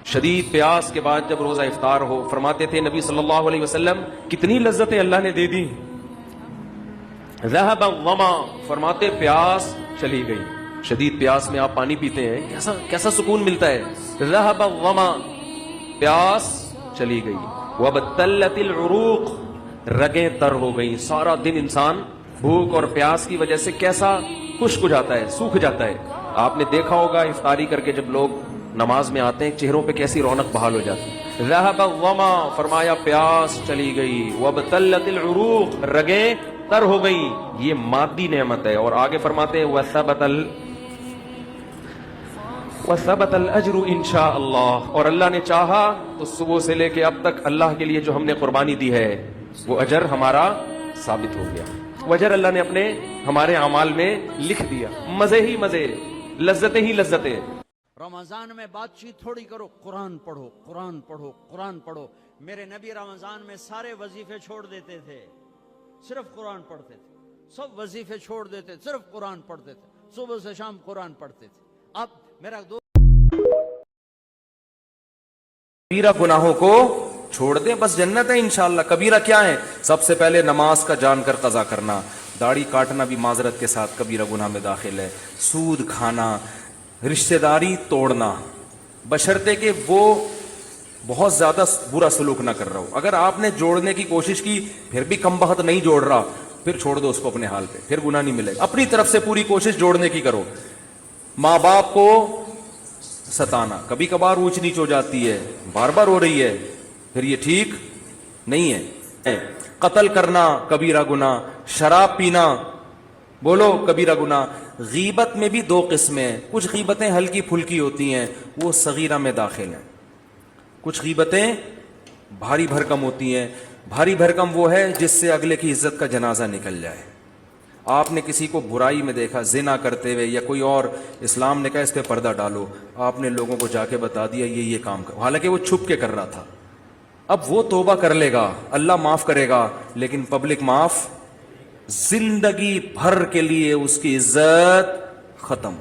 شدید پیاس کے بعد جب روزہ افطار ہو، فرماتے تھے نبی صلی اللہ علیہ وسلم کتنی لذتیں اللہ نے دے دی. ذهب الظما، فرماتے پیاس چلی گئی. شدید پیاس میں آپ پانی پیتے ہیں، کیسا سکون ملتا ہے. ذهب الظما، پیاس چلی گئی. وابتلت العروق، رگیں تر ہو گئی. سارا دن انسان بھوک اور پیاس کی وجہ سے کیسا خشک ہو جاتا ہے، سوکھ جاتا ہے. آپ نے دیکھا ہوگا افطاری کر کے جب لوگ نماز میں آتے ہیں چہروں پہ کیسی رونق بحال ہو جاتی ہے. ذهب الظما، فرمایا پیاس چلی گئی. وابتلت العروق، رگیں تر ہو گئی. یہ مادی نعمت ہے. اور آگے فرماتے ہیں وثبت الاجر انشاء اللہ، اور اللہ نے چاہا تو صبح سے لے کے اب تک اللہ کے لیے جو ہم نے قربانی دی ہے وہ اجر ہمارا ثابت ہو گیا. وہ اجر اللہ نے اپنے ہمارے اعمال میں لکھ دیا. مزے ہی مزے، لذتیں ہی لذتیں. رمضان میں بات چیت تھوڑی کرو، قرآن پڑھو، قرآن پڑھو، قرآن پڑھو. میرے نبی رمضان میں سارے وظیفے چھوڑ دیتے تھے، صرف قرآن پڑھتے تھے. سب وظیفے چھوڑ دیتے، صرف قرآن پڑھتے تھے. صبح سے شام قرآن پڑھتے تھے. اب میرا دوست کبیرہ گناہوں کو چھوڑ دیں، بس جنت ہے انشاءاللہ. کبیرہ کیا ہے؟ سب سے پہلے نماز کا جان کر قضا کرنا. داڑھی کاٹنا بھی معذرت کے ساتھ کبیرہ گناہ میں داخل ہے. سود کھانا، رشتہ داری توڑنا، بشرطے کہ وہ بہت زیادہ برا سلوک نہ کر رہا ہو. اگر آپ نے جوڑنے کی کوشش کی پھر بھی کم بخت نہیں جوڑ رہا، پھر چھوڑ دو اس کو اپنے حال پہ، پھر گناہ نہیں ملے گا. اپنی طرف سے پوری کوشش جوڑنے کی کرو. ماں باپ کو ستانا، کبھی کبھار اونچ نیچ ہو جاتی ہے، بار بار ہو رہی ہے، پھر یہ ٹھیک نہیں ہے. قتل کرنا کبیرہ گناہ، شراب پینا بولو کبیرہ گناہ. غیبت میں بھی دو قسمیں ہیں. کچھ غیبتیں ہلکی پھلکی ہوتی ہیں، وہ صغیرہ میں داخل ہیں. کچھ غیبتیں بھاری بھرکم ہوتی ہیں. بھاری بھرکم وہ ہے جس سے اگلے کی عزت کا جنازہ نکل جائے. آپ نے کسی کو برائی میں دیکھا، زنا کرتے ہوئے یا کوئی اور، اسلام نے کہا اس پہ پردہ ڈالو، آپ نے لوگوں کو جا کے بتا دیا یہ کام کر، حالانکہ وہ چھپ کے کر رہا تھا. اب وہ توبہ کر لے گا، اللہ معاف کرے گا، لیکن پبلک معاف، زندگی بھر کے لیے اس کی عزت ختم.